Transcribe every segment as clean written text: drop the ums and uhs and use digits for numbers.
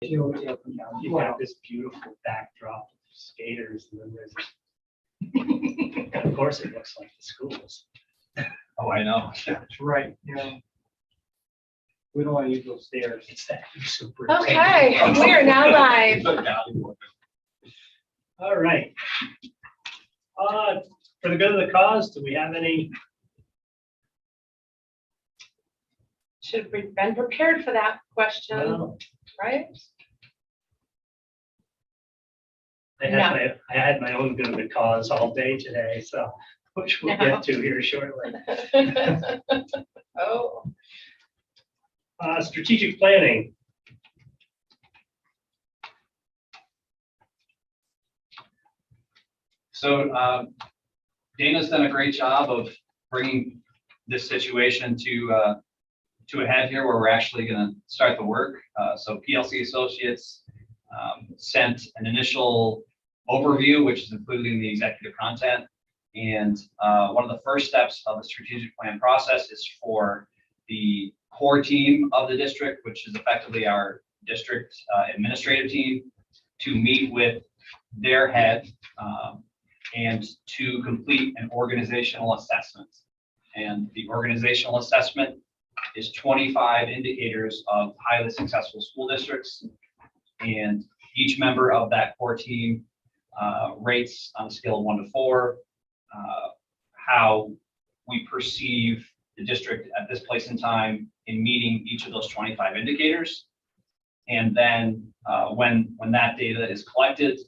You have this beautiful backdrop of skaters, and then there's, and of course, it looks like the schools. Oh, I know. That's right. Yeah. We don't want to use those stairs. It's that super. Okay, we are now live. All right. For the good of the cause, do we have any? Should have been prepared for that question, No. right? I had my own good of the cause all day today, so which we'll get to here shortly. Oh, Strategic planning. So Dana's done a great job of bringing this situation to a head here, where we're actually going to start the work. So PLC Associates sent an initial overview, which is included in the executive content. And one of the first steps of the strategic plan process is for the core team of the district, which is effectively our district administrative team, to meet with their head and to complete an organizational assessment. And the organizational assessment is 25 indicators of highly successful school districts. And each member of that core team rates on a scale of 1 to 4 how we perceive the district at this place in time in meeting each of those 25 indicators. And then when that data is collected,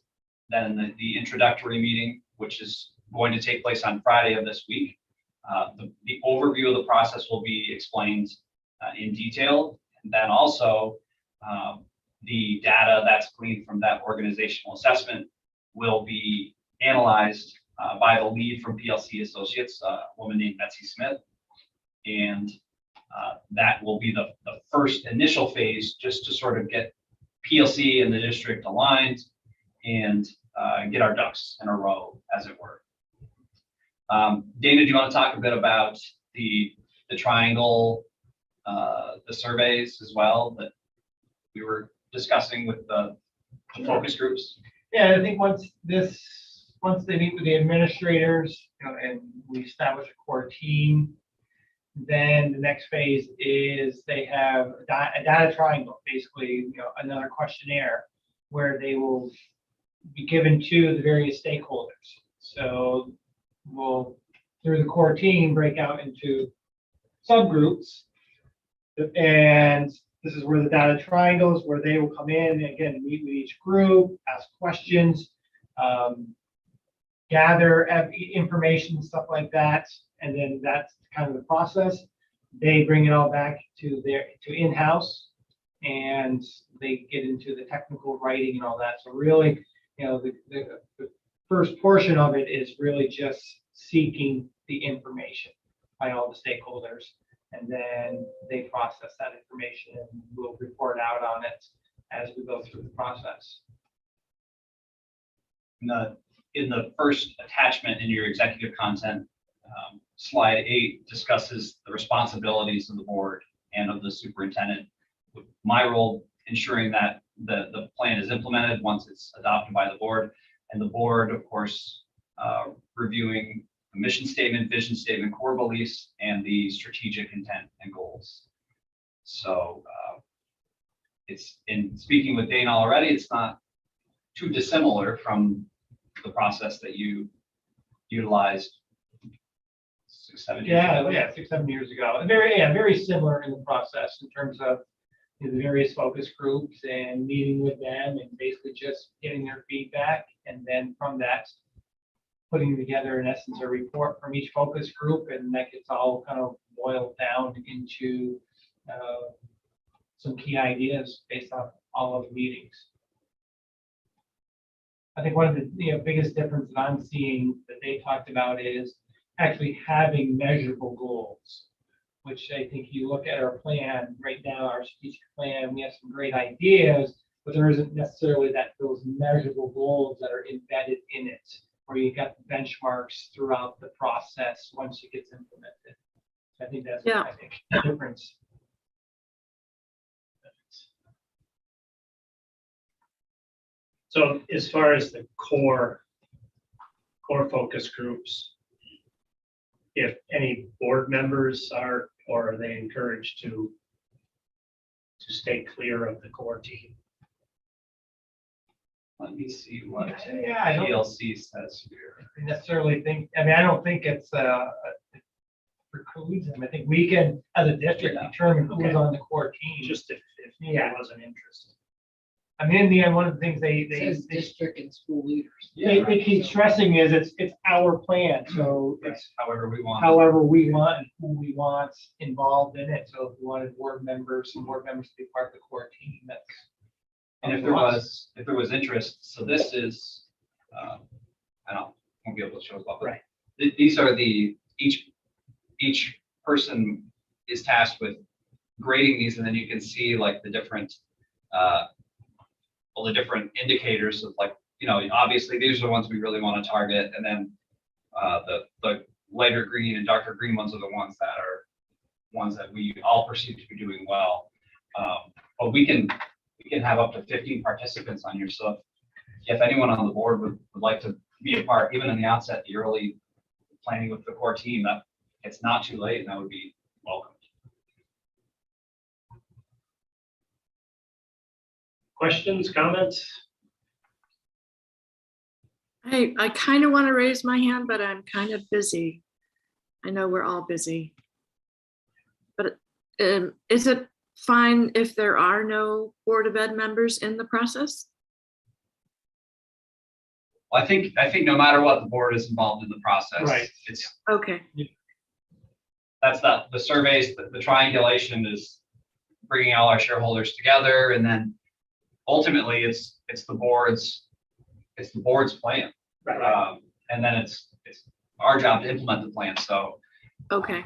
then the introductory meeting, which is going to take place on Friday of this week, the overview of the process will be explained in detail. And then also the data that's gleaned from that organizational assessment will be analyzed by the lead from PLC Associates, a woman named Betsy Smith. And that will be the first initial phase, just to sort of get PLC and the district aligned and get our ducks in a row, as it were. Dana, do you want to talk a bit about the triangle, the surveys as well that we were discussing with the focus groups? Yeah, I think once they meet with the administrators, and we establish a core team, then the next phase is they have a data triangle, basically, another questionnaire where they will be given to the various stakeholders. So we'll, through the core team, break out into subgroups, and this is where the data triangles, where they will come in and again meet with each group, ask questions, gather information, stuff like that, and then that's kind of the process. They bring it all back to in-house, and they get into the technical writing and all that. So really, the first portion of it is really just seeking the information by all the stakeholders, and then they process that information and we'll report out on it as we go through the process. In the first attachment in your executive content, slide 8 discusses the responsibilities of the board and of the superintendent. With my role ensuring that the plan is implemented once it's adopted by the board, and the board, of course, reviewing the mission statement, vision statement, core beliefs, and the strategic intent and goals. So it's, in speaking with Dana already, it's not too dissimilar from the process that you utilized 6-7 years ago. Yeah, 6-7 years ago. Very similar in the process in terms of the various focus groups and meeting with them and basically just getting their feedback, and then from that putting together in essence a report from each focus group, and that gets all kind of boiled down into some key ideas based on all of the meetings. I think one of the biggest differences that I'm seeing that they talked about is actually having measurable goals, which I think you look at our plan right now, our strategic plan, we have some great ideas, but there isn't necessarily those measurable goals that are embedded in it, where you got the benchmarks throughout the process once it gets implemented. So I think that's the difference. So as far as the core focus groups, if any board members are, or are they encouraged to stay clear of the core team? Let me see what Yeah, I don't PLC says here. necessarily think, I mean, I don't think it's, it precludes them. I think we can, as a district, Yeah. determine who's Okay. on the core team. Just if Yeah. there was an interest. I mean, in the end, one of the things they Says district and school leaders. they keep stressing is it's our plan, so Right, it's however we want. however we want and who we want involved in it. So if we wanted board members, some board members to be part of the core team, that's. And if there was interest, so this is, won't be able to show it, but Right. These are each person is tasked with grading these, and then you can see like the different, the different indicators of like, obviously these are the ones we really want to target, and then the lighter green and darker green ones are the ones that we all perceive to be doing well. But we can have up to 15 participants on here. So if anyone on the board would like to be a part, even in the outset, the early planning with the core team, that it's not too late, and that would be welcome. Questions, comments? I kind of want to raise my hand, but I'm kind of busy. I know we're all busy. But is it fine if there are no Board of Ed members in the process? Well, I think no matter what, the board is involved in the process. Right. Okay, That's the surveys, the triangulation is bringing all our shareholders together, and then ultimately it's the board's plan. Right. And then it's our job to implement the plan. So okay,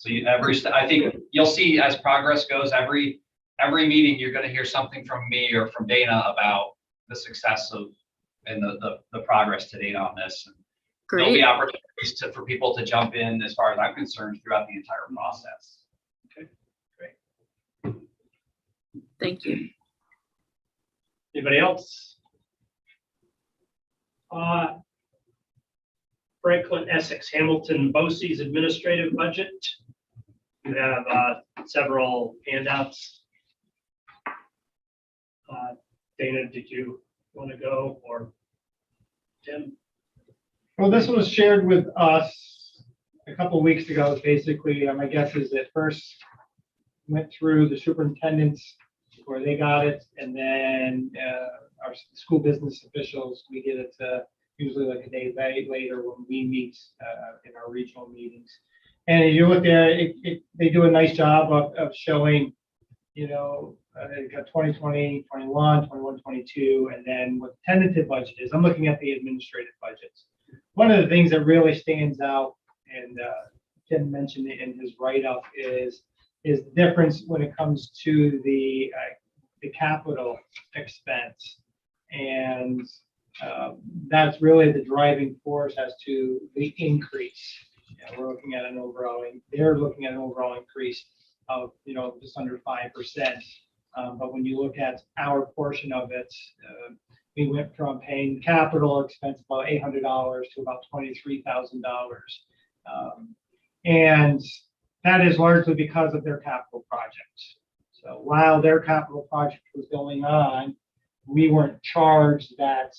I think you'll see as progress goes, every meeting, you're going to hear something from me or from Dana about the success of and the progress to date on this. And there'll be great. opportunities for people to jump in, as far as I'm concerned, throughout the entire process. Thank you. Anybody else? Franklin, Essex, Hamilton, BOCES administrative budget. You have several handouts. Dana, did you want to go, or Tim? Well, this was shared with us a couple of weeks ago. Basically, my guess is it first went through the superintendents where they got it, and then our school business officials, we get it usually like a day later when we meet in our regional meetings. And if you look at it, they do a nice job of showing, they've got 2020, 21, 21, 22, and then what the tentative budget is. I'm looking at the administrative budgets. One of the things that really stands out, and Tim mentioned it in his write-up, is the difference when it comes to the capital expense. And that's really the driving force as to the increase. They're looking at an overall increase of, just under 5%. But when you look at our portion of it, we went from paying capital expense about $800 to about $23,000. And that is largely because of their capital project. So while their capital project was going on, we weren't charged that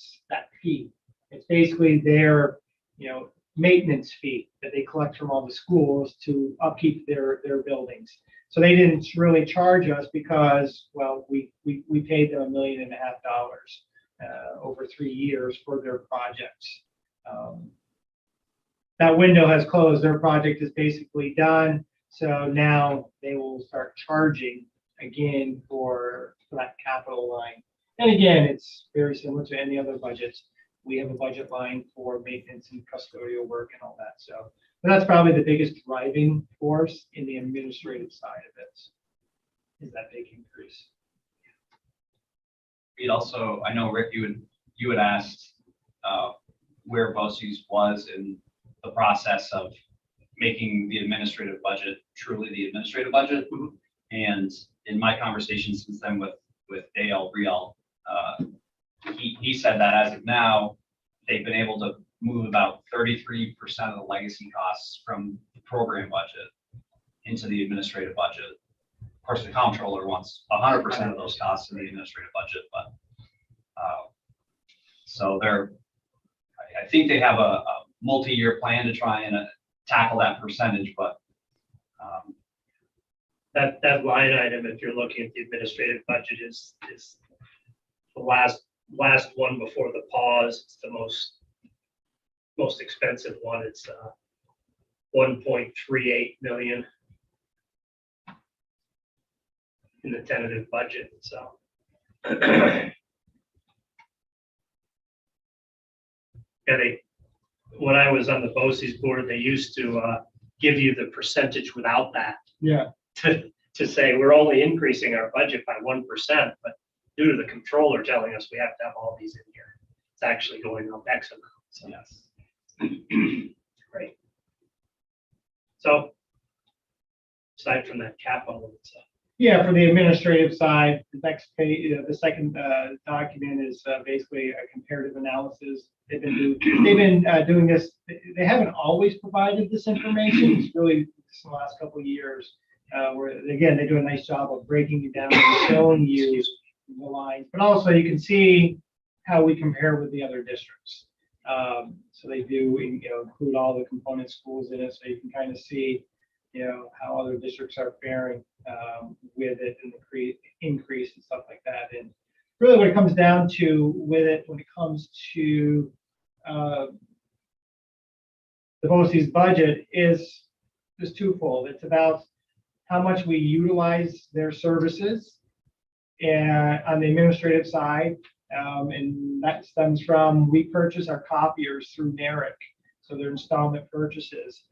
fee. It's basically their, maintenance fee that they collect from all the schools to upkeep their buildings. So they didn't really charge us because, well, we paid them $1.5 million over 3 years for their projects. That window has closed. Their project is basically done. So now they will start charging again for that capital line. And again, it's very similar to any other budget. We have a budget line for maintenance and custodial work and all that. So that's probably the biggest driving force in the administrative side of it, is that big increase. We'd also, I know, Rick, you had asked where BOCES was in the process of making the administrative budget truly the administrative budget. And in my conversation since then with Dale Riel, he said that as of now, they've been able to move about 33% of the legacy costs from the program budget into the administrative budget. Of course, the comptroller wants 100% of those costs in the administrative budget, but so I think they have a multi-year plan to try and tackle that percentage, but That line item, if you're looking at the administrative budget, is the last one before the pause. It's the most expensive one. It's 1.38 million in the tentative budget. So yeah, when I was on the BOCES board, they used to give you the percentage without that. Yeah. To say we're only increasing our budget by 1%, but due to the controller telling us we have to have all these in here, it's actually going up X amount. So yes. great. So aside from that capital stuff. Yeah, for the administrative side, the next page, the second document is basically a comparative analysis. They've been doing this. They haven't always provided this information. It's really just the last couple of years where, again, they do a nice job of breaking it down and showing you the lines, but also you can see how we compare with the other districts. So they do, include all the component schools in it, so you can kind of see, how other districts are faring with it and the increase and stuff like that. And really what it comes down to with it, when it comes to the BOCES budget is twofold. It's about how much we utilize their services and on the administrative side. And that stems from, we purchase our copiers through NARIC. So they're installment purchases.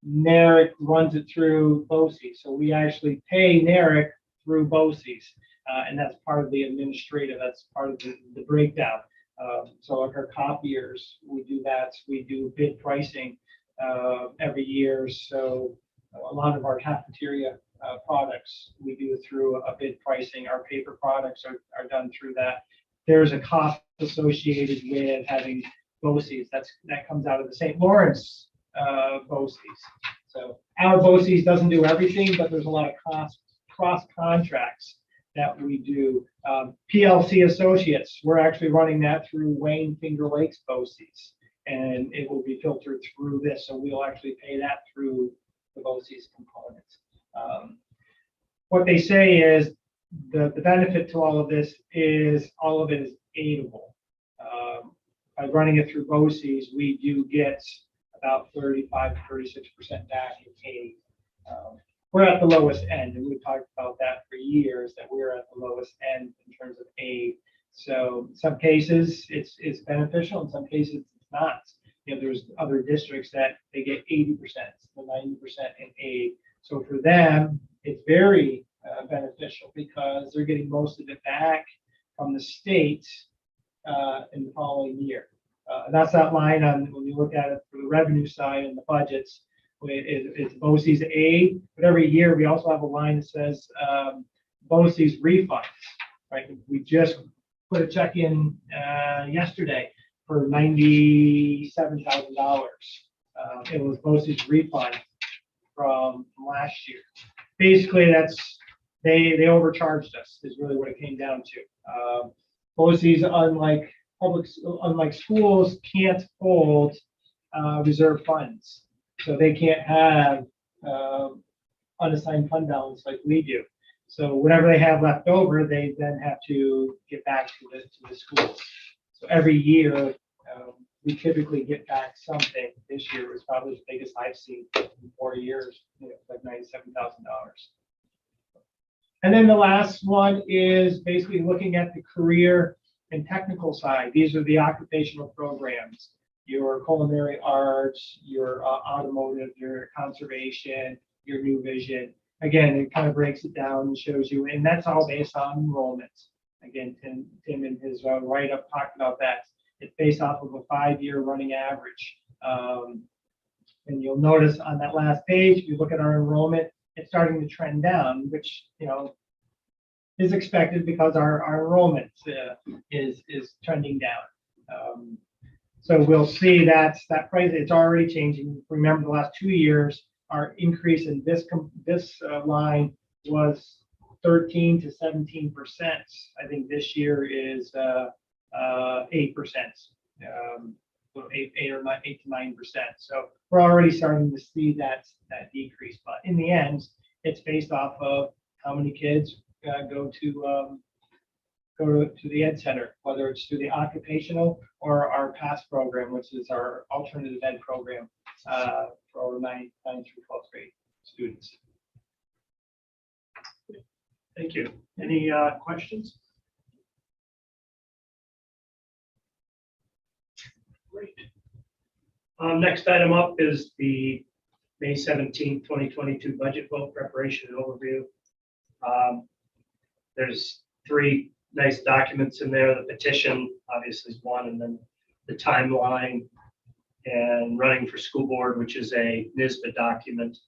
NARIC runs it through BOCES. So we actually pay NARIC through BOCES. And that's part of the administrative, that's part of the breakdown. So like our copiers, we do that. We do bid pricing every year. So a lot of our cafeteria products, we do through a bid pricing. Our paper products are done through that. There's a cost associated with having BOCES. That comes out of the St. Lawrence BOCES. So our BOCES doesn't do everything, but there's a lot of cross contracts that we do. PLC Associates, we're actually running that through Wayne Finger Lakes BOCES, and it will be filtered through this. So we'll actually pay that through the BOCES components. What they say is the benefit to all of this is all of it is aidable. By running it through BOCES, we do get about 35 to 36% back in aid. We're at the lowest end, and we've talked about that for years, that we're at the lowest end in terms of aid. So in some cases it's beneficial, in some cases it's not. There's other districts that they get 80% to 90% in aid. So for them, it's very beneficial because they're getting most of it back from the state in the following year. That's that line on when you look at it for the revenue side and the budgets. It's BOCES aid, but every year we also have a line that says BOCES refunds. Right? We just put a check in yesterday for $97,000. It was BOCES refund from last year. Basically, that's they overcharged us is really what it came down to. BOCES, unlike schools, can't hold reserve funds, so they can't have unassigned fund balance like we do. So whatever they have left over, they then have to get back to the schools. So every year, we typically get back something. This year was probably the biggest I've seen in 4 years, like $97,000. And then the last one is basically looking at the career and technical side. These are the occupational programs, your culinary arts, your automotive, your conservation, your new vision. Again, it kind of breaks it down and shows you, and that's all based on enrollment. Again, Tim in his write-up talked about that. It's based off of a 5-year running average. And you'll notice on that last page, if you look at our enrollment, it's starting to trend down, which, is expected because our enrollment is trending down. So we'll see that price, it's already changing. Remember, the last 2 years, our increase in this line was 13 to 17%. I think this year is 8%, 8 or 8 to 9%. So we're already starting to see that decrease. But in the end, it's based off of how many kids go to the Ed Center, whether it's through the occupational or our PASS program, which is our alternative ed program for 9th through 12th grade students. Thank you. Any questions? Great. Next item up is the May 17th, 2022 budget vote preparation and overview. There's 3 nice documents in there. The petition obviously is one, and then the timeline and running for school board, which is a NISBA document.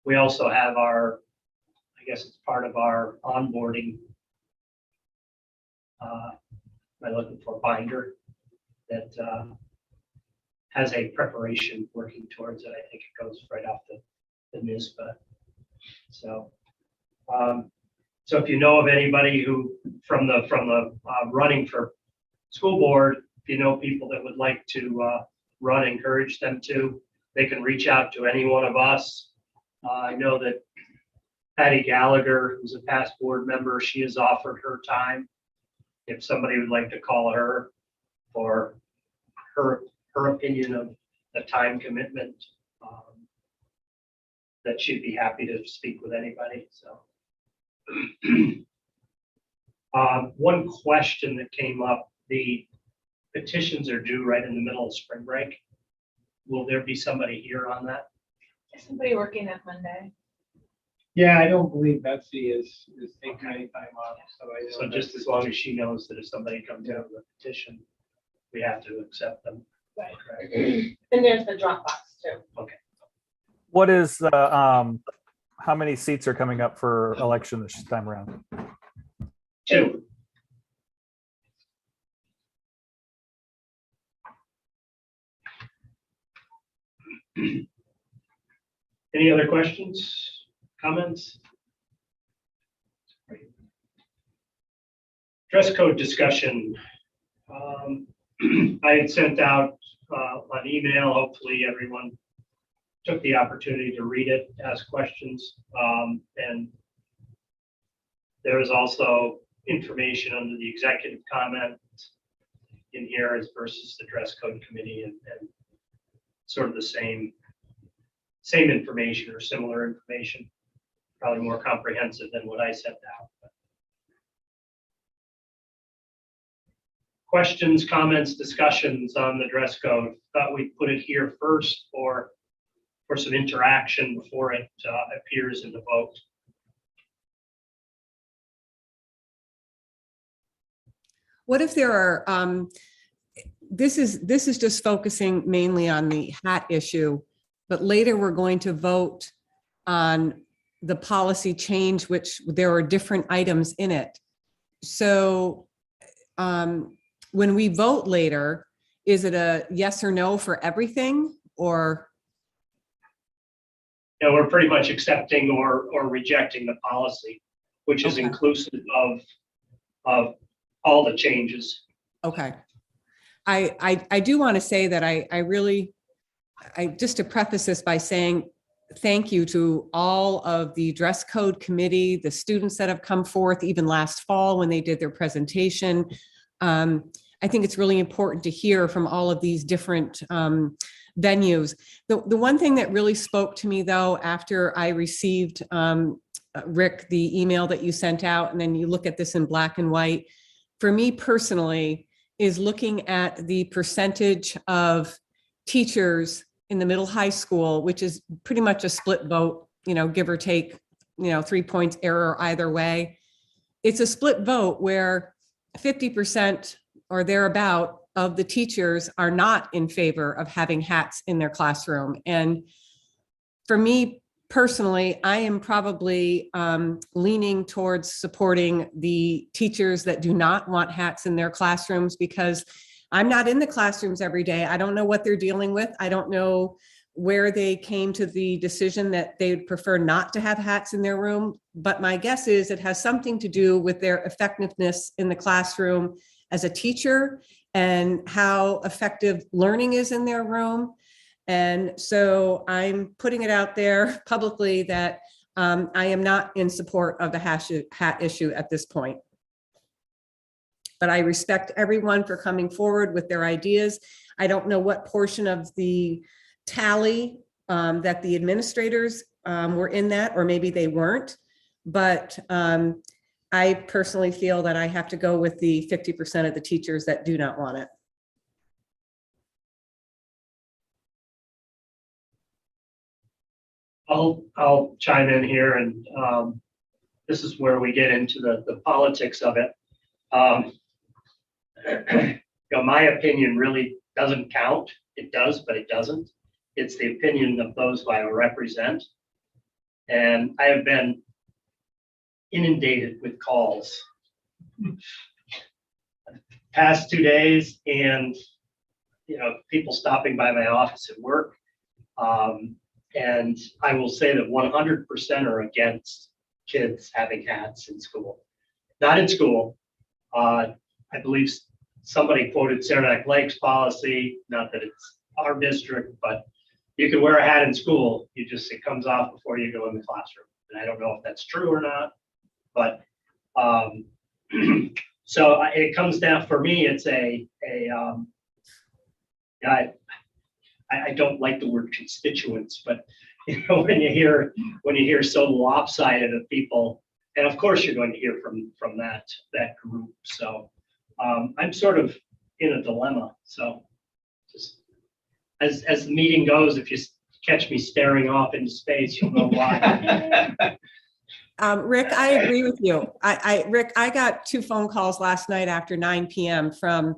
We also have our, I guess it's part of our onboarding. I'm looking for a binder that has a preparation working towards it. I think it goes right off the NISBA. So, so if you know of anybody who from the running for school board, if you know people that would like to run, encourage them to. They can reach out to any one of us. I know that Patty Gallagher, who's a past board member, she has offered her time. If somebody would like to call her for her opinion of the time commitment, that she'd be happy to speak with anybody. So. One question that came up, the petitions are due right in the middle of spring break. Will there be somebody here on that? Is somebody working that Monday? Yeah, I don't believe Betsy is taking any time off. So just as long as she knows that if somebody comes in with a petition, we have to accept them. Right. Correct. And there's the Dropbox too. Okay. What is the, how many seats are coming up for election this time around? 2. Any other questions, comments? Dress code discussion. I had sent out an email. Hopefully everyone took the opportunity to read it, ask questions. And there is also information under the executive comment in here as versus the dress code committee and sort of the same information or similar information, probably more comprehensive than what I sent out. Questions, comments, discussions on the dress code. Thought we'd put it here first for some interaction before it appears in the vote. What if there are, this is just focusing mainly on the hat issue, but later we're going to vote on the policy change, which there are different items in it. So when we vote later, is it a yes or no for everything, or? Yeah, we're pretty much accepting or rejecting the policy, which is Okay. inclusive of all the changes. Okay. I do want to say that I just to preface this by saying thank you to all of the dress code committee, the students that have come forth even last fall when they did their presentation. I think it's really important to hear from all of these different venues. The one thing that really spoke to me though, after I received, Rick, the email that you sent out, and then you look at this in black and white, for me personally, is looking at the percentage of teachers in the middle high school, which is pretty much a split vote, give or take, 3 points error either way. It's a split vote where 50% or thereabout of the teachers are not in favor of having hats in their classroom. And for me personally, I am probably leaning towards supporting the teachers that do not want hats in their classrooms, because I'm not in the classrooms every day. I don't know what they're dealing with. I don't know where they came to the decision that they would prefer not to have hats in their room. But my guess is it has something to do with their effectiveness in the classroom as a teacher and how effective learning is in their room. And so I'm putting it out there publicly that I am not in support of the hat issue at this point. But I respect everyone for coming forward with their ideas. I don't know what portion of the tally that the administrators were in that, or maybe they weren't. But I personally feel that I have to go with the 50% of the teachers that do not want it. I'll chime in here, and this is where we get into the politics of it. My opinion really doesn't count. It does, but it doesn't. It's the opinion of those who I represent. And I have been inundated with calls past 2 days, and people stopping by my office at work. And I will say that 100% are against kids having hats in school. Not in school. I believe somebody quoted Saranac Lake's policy, not that it's our district, but you can wear a hat in school. It comes off before you go in the classroom. And I don't know if that's true or not, but so it comes down, for me, it's I don't like the word constituents, but when you hear so lopsided of people, and of course you're going to hear from that group. So I'm sort of in a dilemma. So just as the meeting goes, if you catch me staring off into space, you'll know why. Rick, I agree with you. Rick, I got 2 phone calls last night after 9 p.m. from,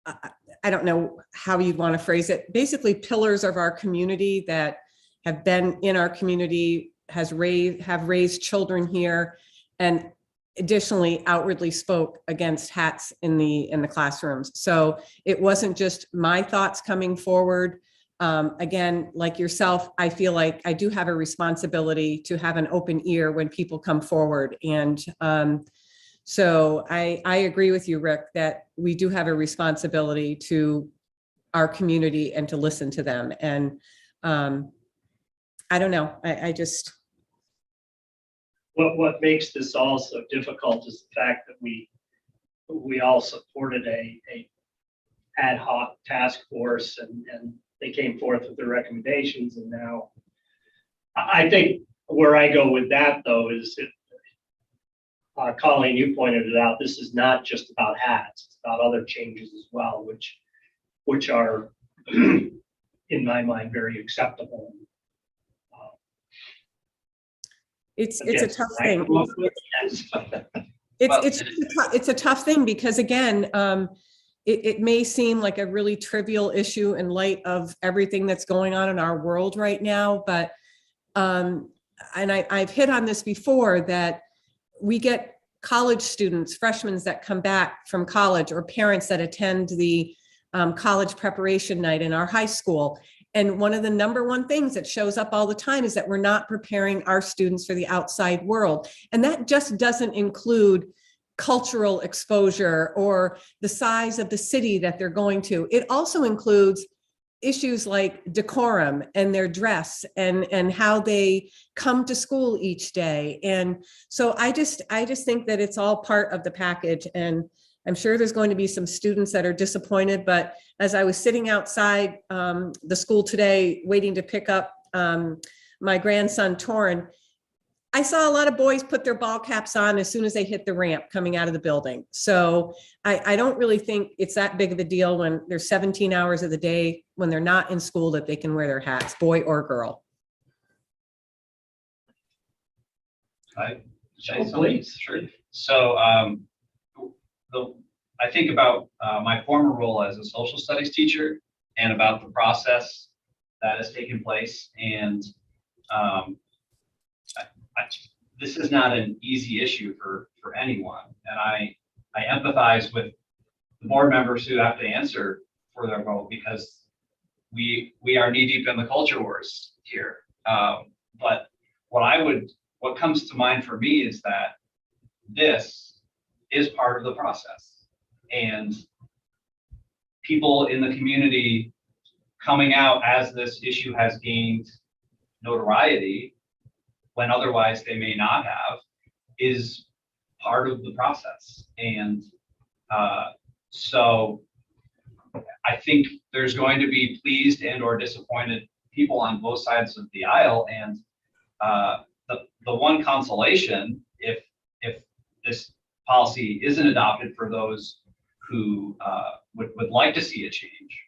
I don't know how you'd want to phrase it, basically pillars of our community that have been in our community, have raised children here, and additionally outwardly spoke against hats in the classrooms. So it wasn't just my thoughts coming forward. Again, like yourself, I feel like I do have a responsibility to have an open ear when people come forward. And so I agree with you, Rick, that we do have a responsibility to our community and to listen to them. And I don't know, I just. What makes this all so difficult is the fact that we all supported a ad hoc task force, and they came forth with their recommendations. And now I think where I go with that, though, is Colleen, you pointed it out, this is not just about hats, it's about other changes as well, which are in my mind very acceptable. It's a tough thing. Well, It's a tough thing because, again, it may seem like a really trivial issue in light of everything that's going on in our world right now, but and I've hit on this before, that we get college students, freshmen that come back from college, or parents that attend the college preparation night in our high school. And one of the #1 things that shows up all the time is that we're not preparing our students for the outside world. And that just doesn't include cultural exposure or the size of the city that they're going to. It also includes issues like decorum and their dress and how they come to school each day. And so I just think that it's all part of the package. And I'm sure there's going to be some students that are disappointed, but as I was sitting outside the school today, waiting to pick up my grandson, Torrin, I saw a lot of boys put their ball caps on as soon as they hit the ramp coming out of the building. So I don't really think it's that big of a deal when there's 17 hours of the day when they're not in school that they can wear their hats, boy or girl. Please. Sure. So I think about my former role as a social studies teacher and about the process that has taken place. And this is not an easy issue for anyone. And I empathize with the board members who have to answer for their vote, because we are knee deep in the culture wars here. But what comes to mind for me is that this is part of the process, and people in the community coming out as this issue has gained notoriety when otherwise they may not have is part of the process. And so I think there's going to be pleased and or disappointed people on both sides of the aisle. And the one consolation, if this policy isn't adopted for those who would like to see a change,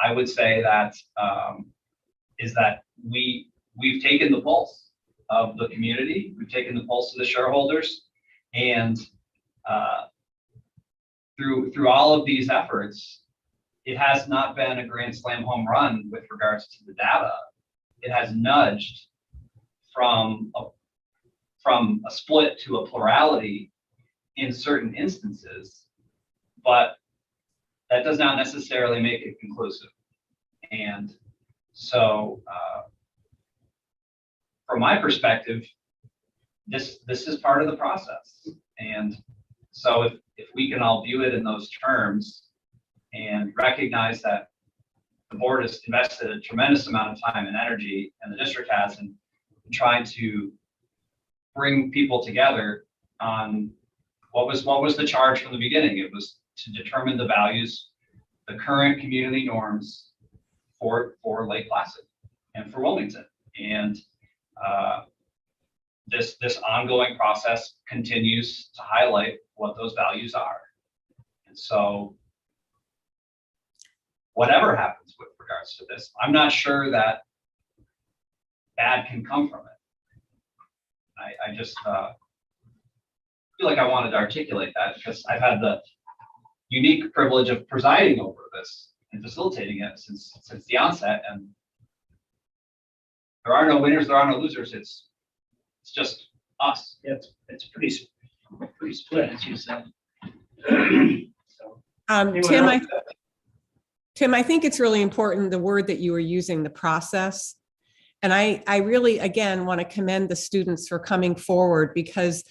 I would say that is that we've taken the pulse of the community, we've taken the pulse of the shareholders, and through all of these efforts, it has not been a grand slam home run with regards to the data. It has nudged from a split to a plurality in certain instances, but that does not necessarily make it conclusive. And so from my perspective, this is part of the process. And so if we can all view it in those terms and recognize that the board has invested a tremendous amount of time and energy, and the district has, in trying to bring people together on what was the charge from the beginning. It was to determine the values, the current community norms for Lake Placid and for Wilmington. And this ongoing process continues to highlight what those values are. And so whatever happens with regards to this, I'm not sure that bad can come from it. I just feel like I wanted to articulate that, because I've had the unique privilege of presiding over this and facilitating it since the onset. And there are no winners, there are no losers. It's just us. Yeah, it's pretty split, as you said. So, anyone Tim, I think it's really important, the word that you were using, the process. And I really, again, want to commend the students for coming forward, because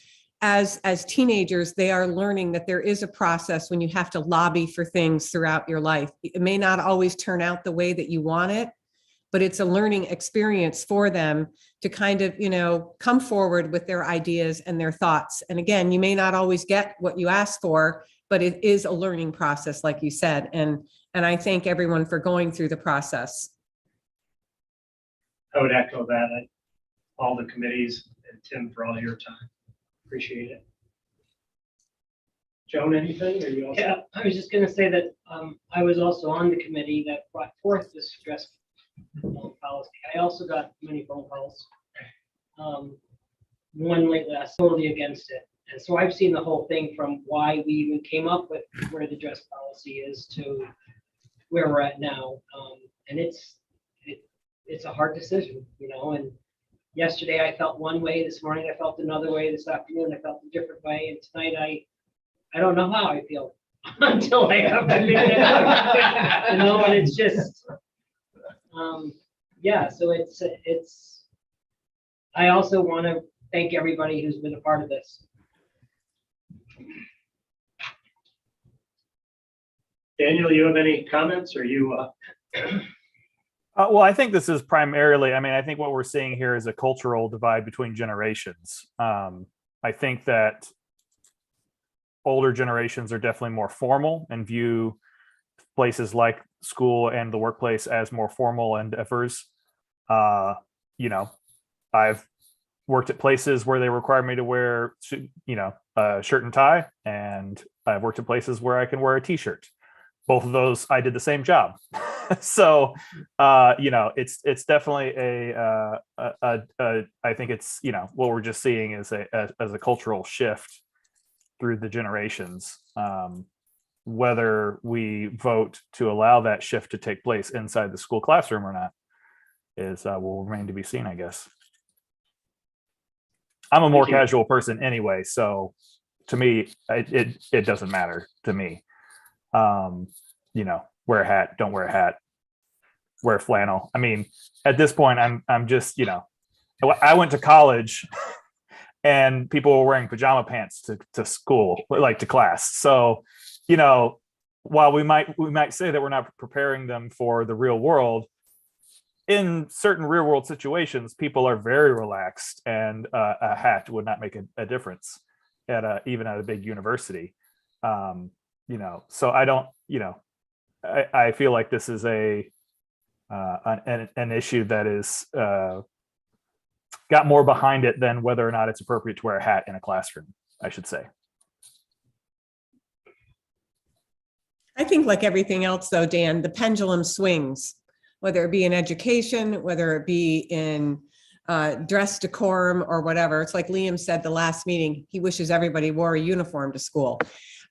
as teenagers, they are learning that there is a process when you have to lobby for things throughout your life. It may not always turn out the way that you want it, but it's a learning experience for them to kind of, come forward with their ideas and their thoughts. And again, you may not always get what you ask for, but it is a learning process, like you said. And I thank everyone for going through the process. I would echo that. All the committees, and Tim, for all your time. Appreciate it. Joan, anything? Are you all set? Yeah, I was just gonna say that I was also on the committee that brought forth this dress policy. I also got many phone calls. One late last, totally against it. And so I've seen the whole thing from why we even came up with where the dress policy is to where we're at now. And it's a hard decision, and yesterday I felt one way, this morning I felt another way, this afternoon I felt a different way, and tonight I don't know how I feel until I have to figure it out. And it's just yeah, so it's I also want to thank everybody who's been a part of this. Daniel, you have any comments, or you Well, I think this is primarily, I think what we're seeing here is a cultural divide between generations. I think that older generations are definitely more formal and view places like school and the workplace as more formal endeavors. I've worked at places where they require me to wear, a shirt and tie, and I've worked at places where I can wear a t-shirt. Both of those, I did the same job. So, it's definitely I think it's, what we're just seeing is as a cultural shift through the generations. Whether we vote to allow that shift to take place inside the school classroom or not will remain to be seen, I guess. I'm a more Thank you. casual person anyway, so to me, it doesn't matter to me. You know, wear a hat, don't wear a hat, wear flannel. I mean, at this point, I'm just, you know, I went to college and people were wearing pajama pants to school, like to class. So, you know, while we might say that we're not preparing them for the real world, in certain real world situations, people are very relaxed, and a hat would not make a difference at even at a big university. You know, so I don't, you know, I feel like this is an issue that is got more behind it than whether or not it's appropriate to wear a hat in a classroom, I should say. I think like everything else though, Dan, the pendulum swings, whether it be in education, whether it be in dress decorum or whatever. It's like Liam said the last meeting, he wishes everybody wore a uniform to school.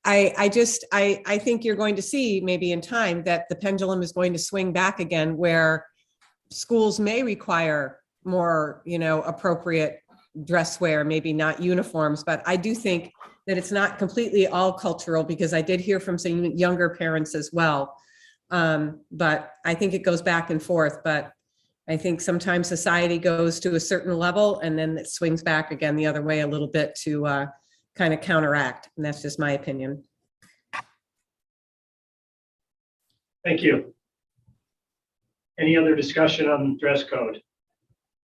I think you're going to see maybe in time that the pendulum is going to swing back again, where schools may require more, you know, appropriate dress wear, maybe not uniforms, but I do think that it's not completely all cultural, because I did hear from some younger parents as well. But I think it goes back and forth, but I think sometimes society goes to a certain level and then it swings back again the other way a little bit to kind of counteract. And that's just my opinion. Thank you. Any other discussion on dress code?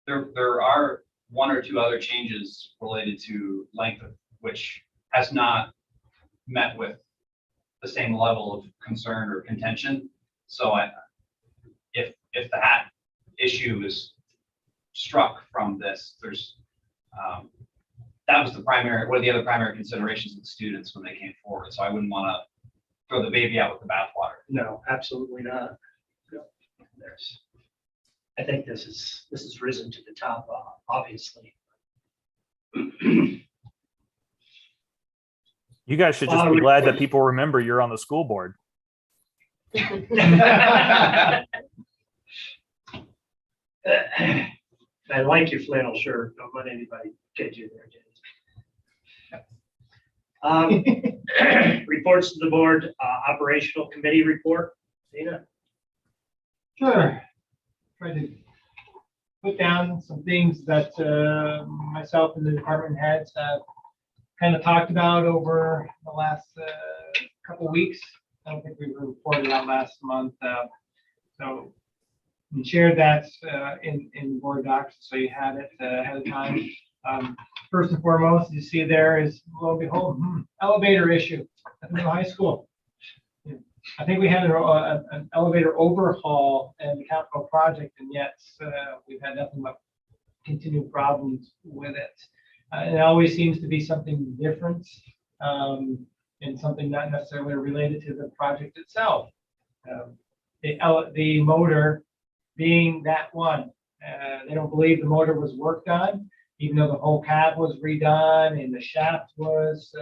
There are one or two other changes related to length, which has not met with the same level of concern or contention. So if the hat issue is struck from this, there's that was one of the other primary considerations of the students when they came forward. So I wouldn't want to throw the baby out with the bathwater. No, absolutely not. I think this has risen to the top, obviously. You guys should just be glad that people remember you're on the school board. I like your flannel shirt. Don't let anybody kid you there, James. Reports to the board, operational committee report. Dana? Sure. Try to put down some things that myself and the department heads have kind of talked about over the last couple weeks. I don't think we reported out last month. So we shared that in board docs, so you had it ahead of time. First and foremost, you see there is, lo and behold, elevator issue at the middle high school. I think we had an elevator overhaul and the capital project, and yet we've had nothing but continued problems with it. It always seems to be something different and something not necessarily related to the project itself. The motor being that one. They don't believe the motor was worked on, even though the whole cab was redone and the shaft was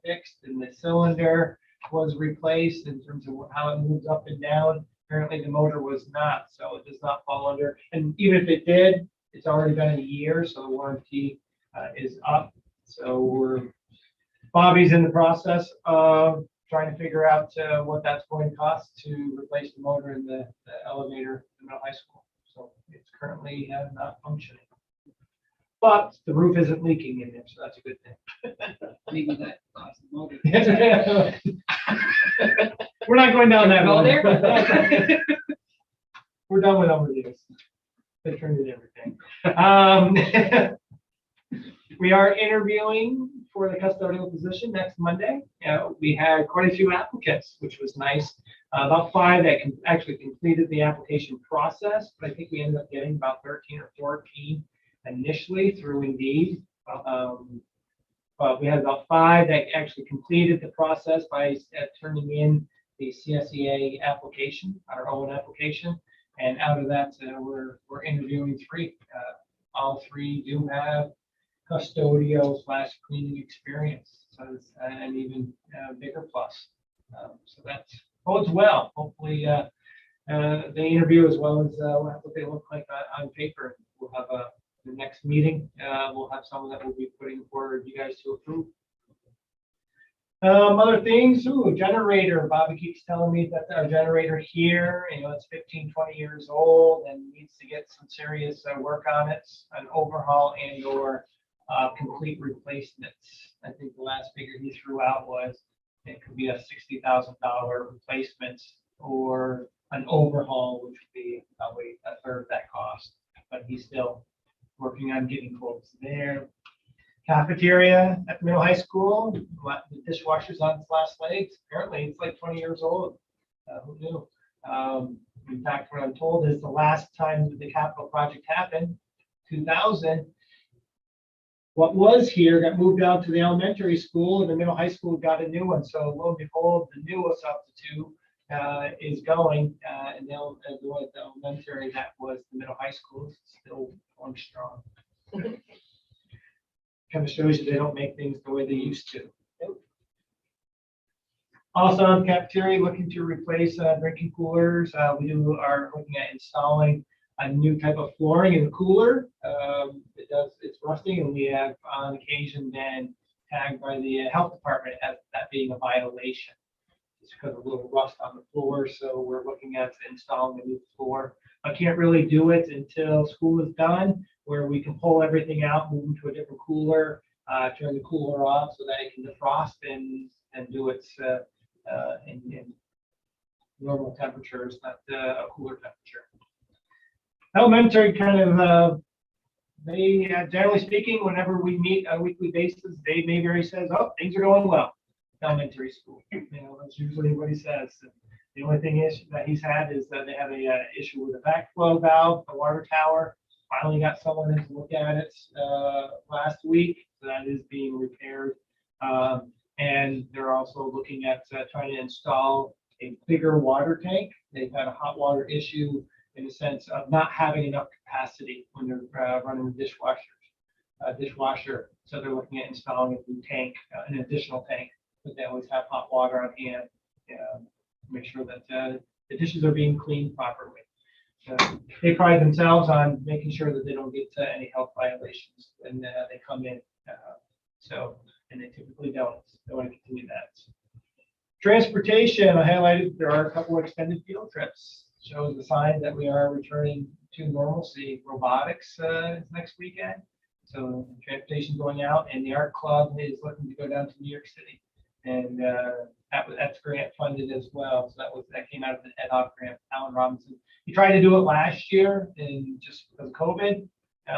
fixed and the cylinder was replaced in terms of how it moves up and down. Apparently the motor was not, so it does not fall under. And even if it did, it's already been a year, so the warranty is up. So Bobby's in the process of trying to figure out what that's going to cost to replace the motor in the elevator in the middle high school. So it's currently not functioning. But the roof isn't leaking in there, so that's a good thing. Maybe that caused the motor. We're not going down that Go road. there? We're done with overviews. They turned in everything. We are interviewing for the custodial position next Monday. We had quite a few applicants, which was nice. About 5 that actually completed the application process, but I think we ended up getting about 13 or 14 initially through Indeed. But we had about 5 that actually completed the process by turning in the CSEA application, our own application. And out of that, we're interviewing 3. All 3 do have custodial / cleaning experience, so it's an even bigger plus. So that bodes well. Hopefully, they interview as well as what they look like on paper. We'll have a the next meeting, we'll have some that we'll be putting forward you guys to approve. Other things, generator. Bobby keeps telling me that our generator here, it's 15, 20 years old and needs to get some serious work on it, an overhaul and or complete replacements. I think the last figure he threw out was it could be a $60,000 replacement or an overhaul, which would be probably a third of that cost. But he's still working on getting quotes there. Cafeteria at the middle high school, the dishwasher's on its last legs. Apparently, it's like 20 years old. Who knew? In fact, what I'm told is the last time the capital project happened, 2000, what was here got moved out to the elementary school, and the middle high school got a new one. So lo and behold, the newest of the two is going, and the elementary that was the middle high school is still going strong. Kind of shows you they don't make things the way they used to. Also, on the cafeteria, looking to replace drinking coolers. Are looking at installing a new type of flooring in the cooler. It's rusting, and we have on occasion been tagged by the health department as that being a violation. It's because of a little rust on the floor, so we're looking at installing a new floor. I can't really do it until school is done, where we can pull everything out, move them to a different cooler, turn the cooler off so that it can defrost and do its in normal temperatures, not a cooler temperature. Elementary kind of, they generally speaking, whenever we meet on a weekly basis, Dave Mayberry says, "Oh, things are going well." Elementary school, that's usually what he says. The only thing is that he's had is that they have a issue with the backflow valve, the water tower. Finally got someone in to look at it last week. So that is being repaired. And they're also looking at trying to install a bigger water tank. They've had a hot water issue in the sense of not having enough capacity when they're running the dishwasher. So they're looking at installing a new tank, an additional tank, but they always have hot water on hand. Make sure that the dishes are being cleaned properly. They pride themselves on making sure that they don't get any health violations when they come in. And they typically don't. They want to continue that. Transportation, I highlighted there are a couple of extended field trips. Shows the sign that we are returning to normalcy. Robotics is next weekend. So transportation going out, and the art club is looking to go down to New York City. And that's grant funded as well. So that came out of the ad hoc grant. Alan Robinson. He tried to do it last year, and just because of COVID,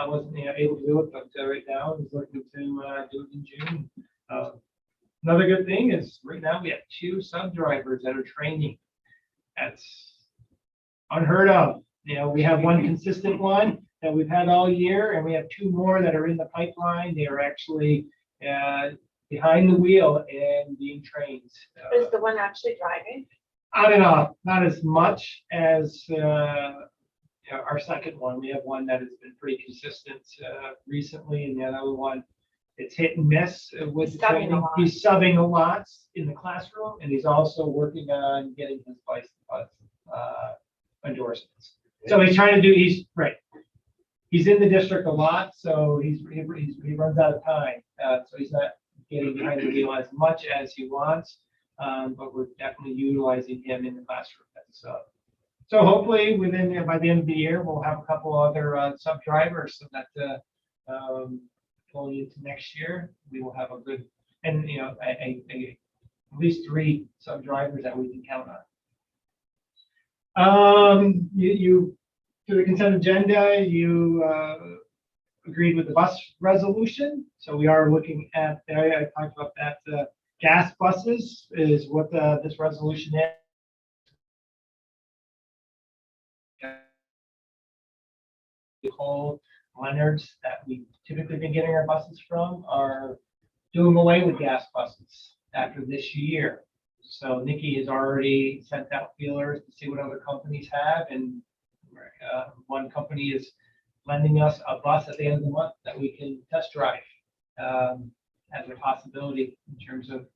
wasn't able to do it. But right now, he's looking to do it in June. Another good thing is right now we have 2 sub drivers that are training. That's unheard of. We have one consistent one that we've had all year, and we have 2 more that are in the pipeline. They are actually behind the wheel and being trained. Is the one actually driving? On and off, not as much as our second one. We have one that has been pretty consistent recently, and the other one, it's hit and miss with the training. He's subbing a lot in the classroom, and he's also working on getting his license endorsements. So he's trying to do. He's in the district a lot, so he runs out of time. So he's not getting behind the wheel as much as he wants, but we're definitely utilizing him in the classroom. So hopefully by the end of the year, we'll have a couple other sub drivers so that going into next year, we will have a good, and at least 3 sub drivers that we can count on. To the consent agenda, you agreed with the bus resolution. So we are looking at, I talked about that, gas buses is what this resolution is. The whole Leonards that we've typically been getting our buses from are doing away with gas buses after this year. So Nikki has already sent out feelers to see what other companies have, and one company is lending us a bus at the end of the month that we can test drive as a possibility in terms of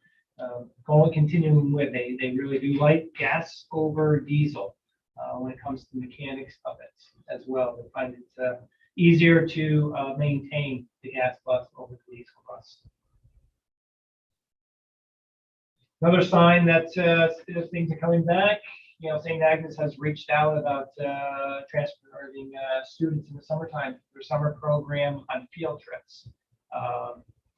continuing with. They really do like gas over diesel when it comes to mechanics of it as well. They find it easier to maintain the gas bus over the diesel bus. Another sign that things are coming back. St. Agnes has reached out about transporting students in the summertime for their summer program on field trips.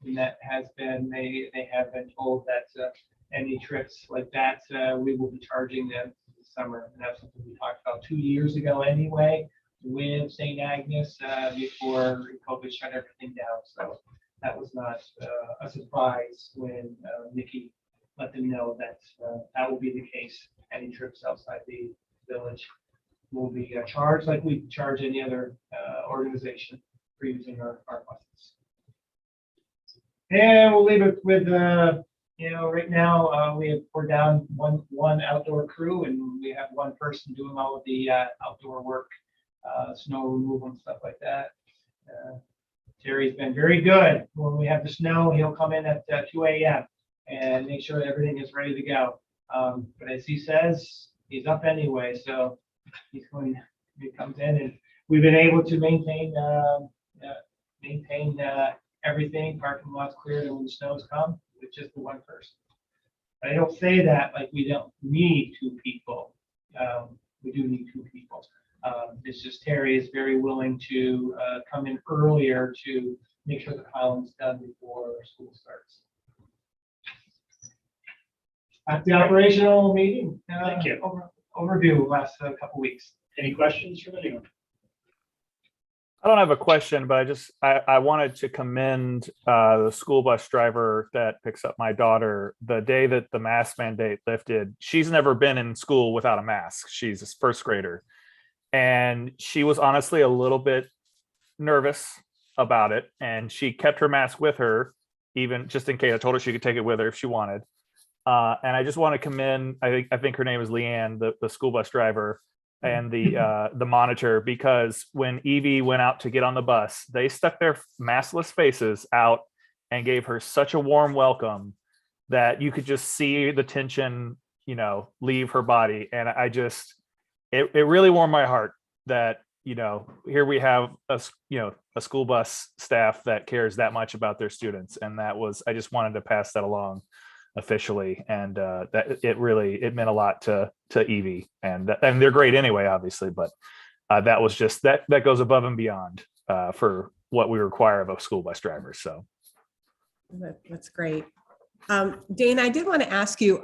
And that has been, they have been told that any trips like that, we will be charging them this summer. And that's something we talked about 2 years ago anyway with St. Agnes before COVID shut everything down. So that was not a surprise when Nikki let them know that that will be the case. Any trips outside the village will be charged like we charge any other organization for using our buses. And we'll leave it with, right now we're down one outdoor crew, and we have one person doing all of the outdoor work, snow removal and stuff like that. Terry's been very good. When we have the snow, he'll come in at 2 a.m. and make sure everything is ready to go. But as he says, he's up anyway, so he comes in, and we've been able to maintain everything, parking lots cleared, and when the snows come, with just the one person. But I don't say that like we don't need 2 people. We do need 2 people. It's just Terry is very willing to come in earlier to make sure the column's done before school starts. At the operational meeting. Thank you. Overview last couple weeks. Any questions from anyone? I don't have a question, but I wanted to commend the school bus driver that picks up my daughter. The day that the mask mandate lifted, she's never been in school without a mask. She's a first grader. And she was honestly a little bit nervous about it. And she kept her mask with her, even just in case. I told her she could take it with her if she wanted. And I just want to commend, I think her name is Leanne, the school bus driver, and the monitor, because when Evie went out to get on the bus, they stuck their maskless faces out and gave her such a warm welcome that you could just see the tension, leave her body. And it really warmed my heart that, here we have a school bus staff that cares that much about their students. And I just wanted to pass that along officially, and that it meant a lot to Evie, and they're great anyway, obviously, but that was just that goes above and beyond for what we require of a school bus driver. So that's great. Dana, I did want to ask you,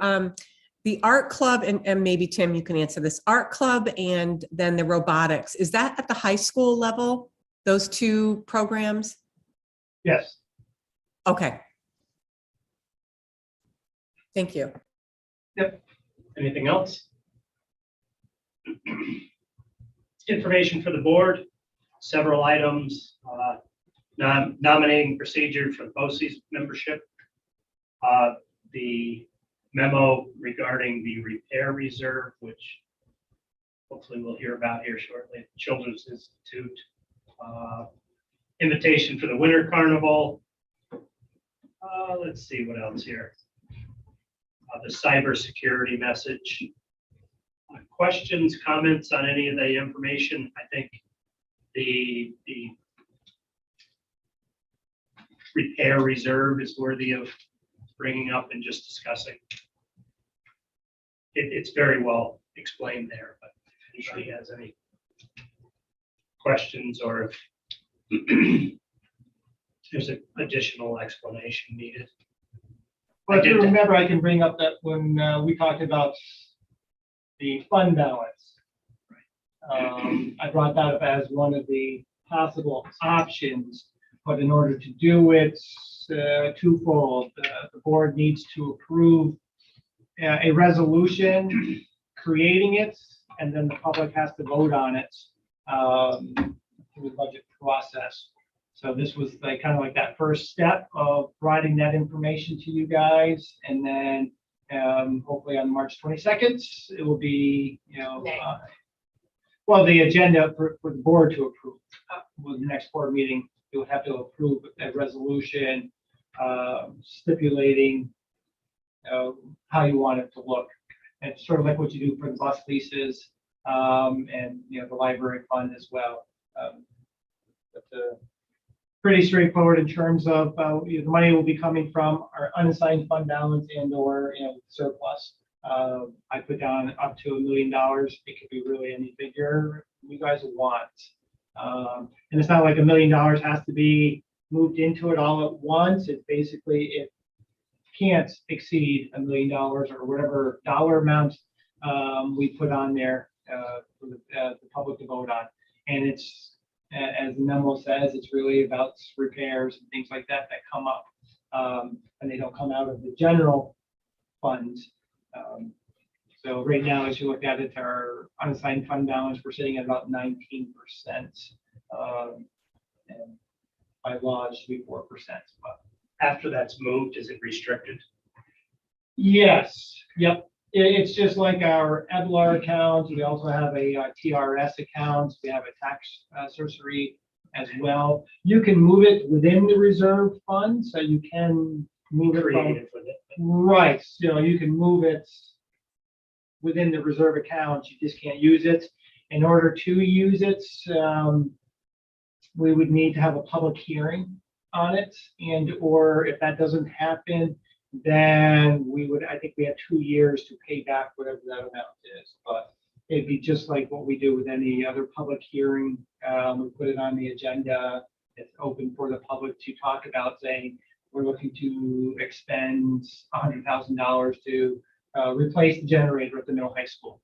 the art club, and maybe Tim, you can answer this, art club and then the robotics, is that at the high school level, those 2 programs? Yes. Okay. Thank you. Yep. Anything else? Information for the board, several items, nominating procedure for the BOCES membership, the memo regarding the repair reserve, which hopefully we'll hear about here shortly, Children's Institute, invitation for the Winter Carnival. Let's see what else here. The cybersecurity message. Questions, comments on any of the information? I think the repair reserve is worthy of bringing up and just discussing. It's very well explained there, but if anybody has any questions, or if there's an additional explanation needed. Well, if you remember, I can bring up that when we talked about the fund balance, I brought that up as one of the possible options, but in order to do it, twofold. The board needs to approve a resolution creating it, and then the public has to vote on it through the budget process. So this was kind of like that first step of providing that information to you guys, and then hopefully on March 22nd, it will be, well, the agenda for the board to approve. With the next board meeting, you'll have to approve a resolution stipulating how you want it to look. And it's sort of like what you do for the bus leases and the library fund as well. pretty straightforward in terms of, the money will be coming from our unassigned fund balance and or, surplus. I put down up to $1 million. It could be really any figure you guys want. And it's not like $1 million has to be moved into it all at once. It's basically, it can't exceed $1 million or whatever dollar amount we put on there for the public to vote on. And it's, as the memo says, it's really about repairs and things like that that come up. And they don't come out of the general funds. So right now, as you look at it, our unassigned fund balance, we're sitting at about 19%. And by law, it should be 4%. But After that's moved, is it restricted? yes, yep. It's just like our EBLAR account. We also have a TRS account. We have a tax sorcery as well. You can move it within the reserve fund, so you can move it from, Created with it. right. So you can move it within the reserve account. You just can't use it. In order to use it, we would need to have a public hearing on it, and or if that doesn't happen, then we would, I think we have 2 years to pay back whatever that amount is. But it'd be just like what we do with any other public hearing. We put it on the agenda. It's open for the public to talk about, saying we're looking to expend $100,000 to replace the generator at the middle high school.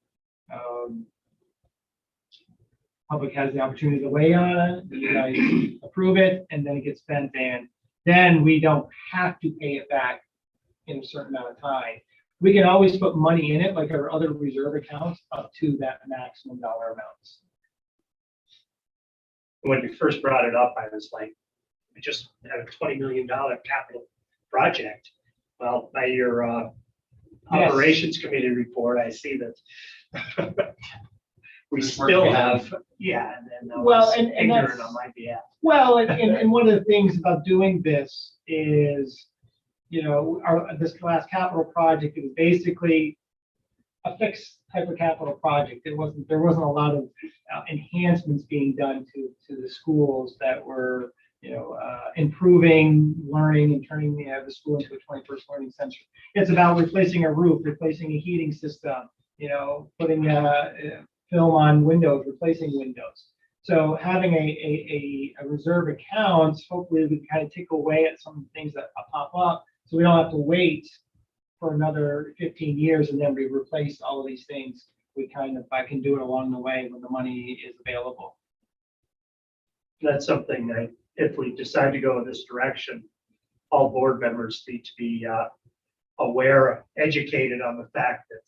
Public has the opportunity to weigh on it. You guys approve it, and then it gets spent, and then we don't have to pay it back in a certain amount of time. We can always put money in it, like our other reserve accounts, up to that maximum dollar amounts. When we first brought it up, I was like, we just had a $20 million capital project. Well, by your Yes. operations committee report, I see that we There's work still to be done. have, yeah, and then I Well, was and ignorant that's- on my behalf. Well, and one of the things about doing this is, this last capital project, it was basically a fixed type of capital project. There wasn't a lot of enhancements being done to the schools that were, improving learning and turning the school into a 21st learning center. It's about replacing a roof, replacing a heating system, putting film on windows, replacing windows. So having a reserve account, hopefully we can kind of take away at some of the things that pop up, so we don't have to wait for another 15 years and then we replace all of these things. I can do it along the way when the money is available. That's something if we decide to go in this direction, all board members need to be aware, educated on the fact that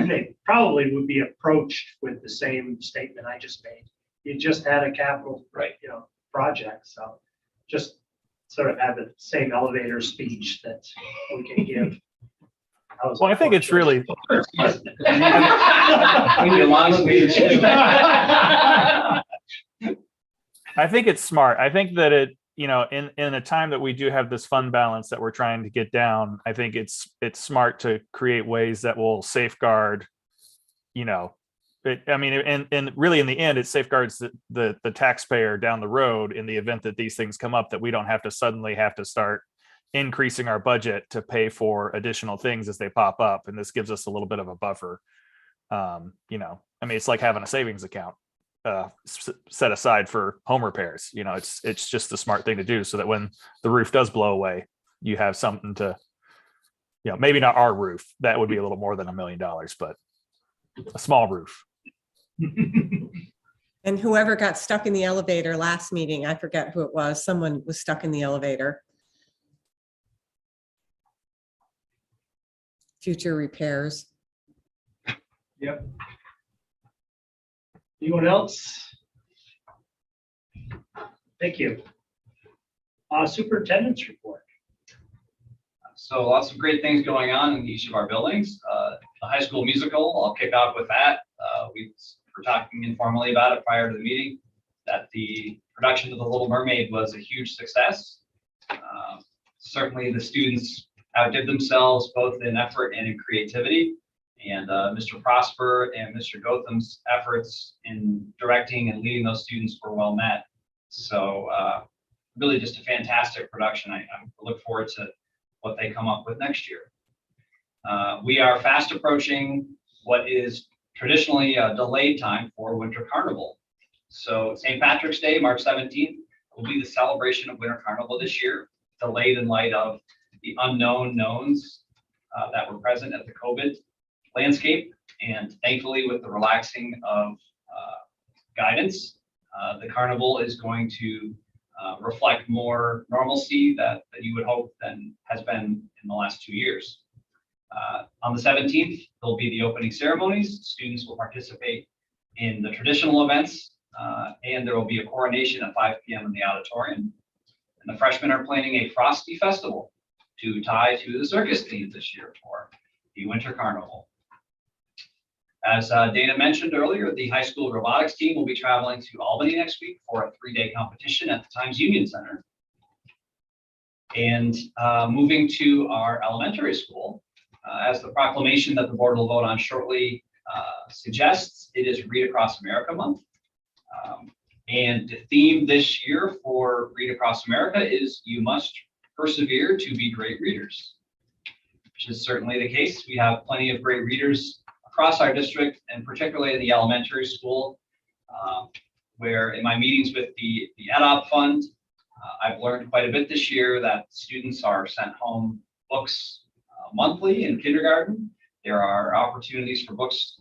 they probably would be approached with the same statement I just made. You just had a capital, project, so just sort of have the same elevator speech that we can give. Well, I think it's really, Maybe a long speech. I think it's smart. I think that in a time that we do have this fund balance that we're trying to get down, I think it's smart to create ways that will safeguard, and really in the end, it safeguards the taxpayer down the road in the event that these things come up, that we don't have to suddenly have to start increasing our budget to pay for additional things as they pop up. And this gives us a little bit of a buffer. It's like having a savings account set aside for home repairs. It's just the smart thing to do, so that when the roof does blow away, you have something to, maybe not our roof, that would be a little more than $1 million, but a small roof. And whoever got stuck in the elevator last meeting, I forget who it was, someone was stuck in the elevator. Future repairs. Yep. Anyone else? Thank you. Superintendent's report. So lots of great things going on in each of our buildings. The high school musical, I'll kick off with that. We were talking informally about it prior to the meeting, that the production of The Little Mermaid was a huge success. Certainly the students outdid themselves both in effort and in creativity. And Mr. Prosper and Mr. Gotham's efforts in directing and leading those students were well met. So really just a fantastic production. I look forward to what they come up with next year. We are fast approaching what is traditionally a delayed time for Winter Carnival. So St. Patrick's Day, March 17th, will be the celebration of Winter Carnival this year, delayed in light of the unknown knowns that were present at the COVID landscape. And thankfully, with the relaxing of guidance, the carnival is going to reflect more normalcy that you would hope than has been in the last 2 years. On the 17th, there'll be the opening ceremonies. Students will participate in the traditional events, and there will be a coronation at 5 p.m. in the auditorium. And the freshmen are planning a Frosty Festival to tie to the circus theme this year for the Winter Carnival. As Dana mentioned earlier, the high school robotics team will be traveling to Albany next week for a 3-day competition at the Times Union Center. And moving to our elementary school, as the proclamation that the board will vote on shortly suggests, it is Read Across America Month. And the theme this year for Read Across America is You Must Persevere to Be Great Readers, which is certainly the case. We have plenty of great readers across our district, and particularly in the elementary school, where in my meetings with the EdOp Fund, I've learned quite a bit this year that students are sent home books monthly in kindergarten. There are opportunities for books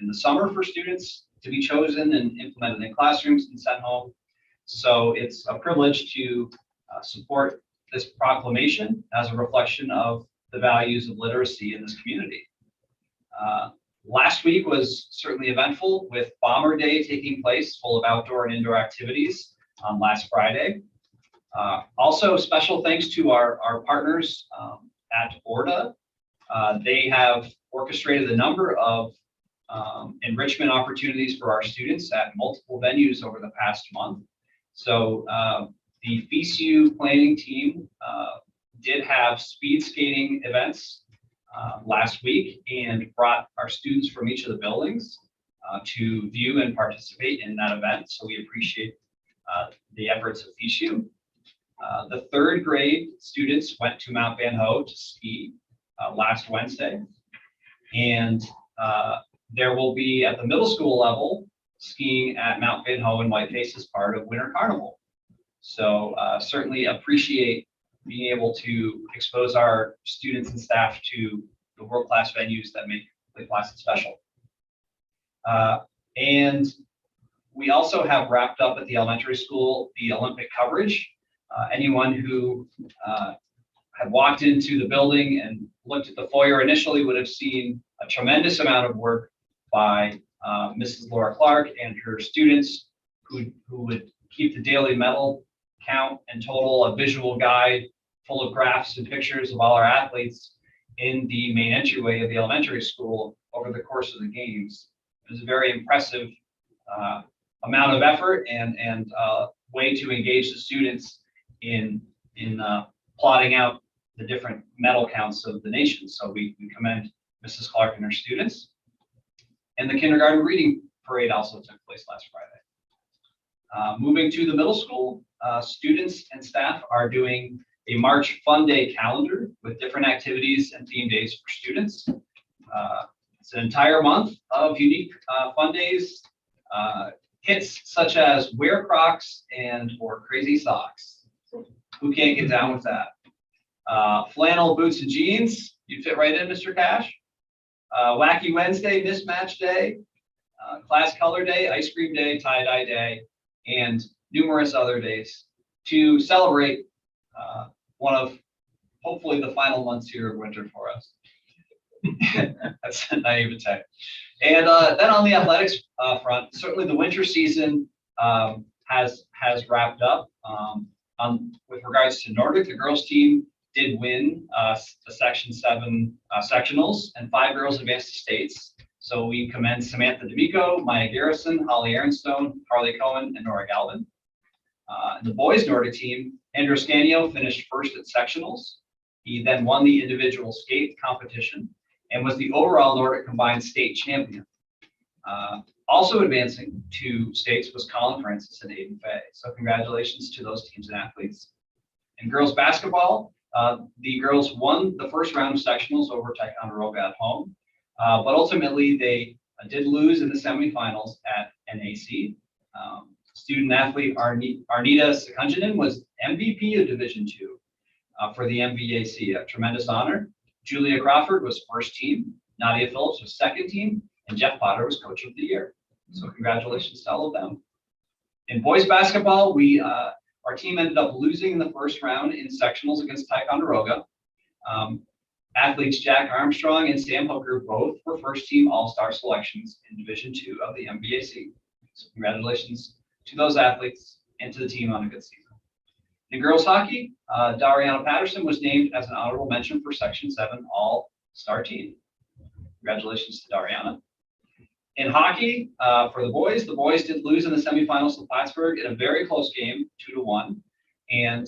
in the summer for students to be chosen and implemented in classrooms and sent home. So it's a privilege to support this proclamation as a reflection of the values of literacy in this community. Last week was certainly eventful, with Bomber Day taking place, full of outdoor and indoor activities on last Friday. Also, special thanks to our partners at ORDA. They have orchestrated a number of enrichment opportunities for our students at multiple venues over the past month. So the FESU planning team did have speed skating events last week and brought our students from each of the buildings to view and participate in that event. So we appreciate the efforts of FESU. The 3rd grade students went to Mount Van Ho to ski last Wednesday. And there will be, at the middle school level, skiing at Mount Van Ho and Whiteface as part of Winter Carnival. So certainly appreciate being able to expose our students and staff to the world-class venues that make Lake Placid special. And we also have wrapped up at the elementary school the Olympic coverage. Anyone who had walked into the building and looked at the foyer initially would have seen a tremendous amount of work by Mrs. Laura Clark and her students who would keep the daily medal count and total, a visual guide full of graphs and pictures of all our athletes in the main entryway of the elementary school over the course of the games. It was a very impressive amount of effort and way to engage the students in plotting out the different medal counts of the nation. So we commend Mrs. Clark and her students. And the kindergarten reading parade also took place last Friday. Moving to the middle school, students and staff are doing a March Fun Day calendar with different activities and theme days for students. It's an entire month of unique fun days, hits such as Wear Crocs and or Crazy Socks. Who can't get down with that? Flannel boots and jeans, you'd fit right in, Mr. Cash. Wacky Wednesday, Mismatch Day, Class Color Day, Ice Cream Day, Tie-Dye Day, and numerous other days to celebrate one of hopefully the final months here of winter for us. That's a naivete. And then on the athletics front, certainly the winter season has wrapped up. With regards to Nordic, the girls team did win the Section 7 sectionals, and 5 girls advanced to states. So we commend Samantha D'Amico, Maya Garrison, Holly Aaronstone, Carly Cohen, and Nora Galvin. The boys Nordic team, Andrew Scanio finished first at sectionals. He then won the individual skate competition and was the overall Nordic combined state champion. Also advancing to states was Colin Francis and Aiden Fay. So congratulations to those teams and athletes. In girls basketball, the girls won the first round of sectionals over Ticonderoga at home, but ultimately they did lose in the semifinals at NAC. Student athlete Arnita Sekunjanen was MVP of Division II for the MVAC, a tremendous honor. Julia Crawford was first team, Nadia Phillips was second team, and Jeff Potter was coach of the year. So congratulations to all of them. In boys basketball, our team ended up losing in the first round in sectionals against Ticonderoga. Athletes Jack Armstrong and Sam Hooker both were first team all-star selections in Division II of the MVAC. So congratulations to those athletes and to the team on a good season. In girls hockey, Dariana Patterson was named as an honorable mention for Section 7 all-star team. Congratulations to Dariana. In hockey, for the boys did lose in the semifinals to Plattsburgh in a very close game, 2-1. And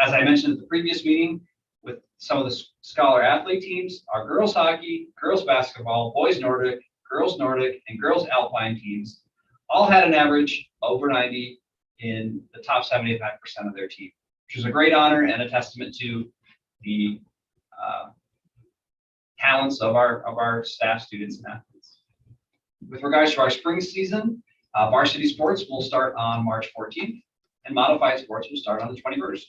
as I mentioned at the previous meeting, with some of the scholar athlete teams, our girls hockey, girls basketball, boys Nordic, and girls alpine teams all had an average over 90 in the top 75% of their team, which is a great honor and a testament to the talents of our staff, students, and athletes. With regards to our spring season, varsity sports will start on March 14th, and modified sports will start on the 21st.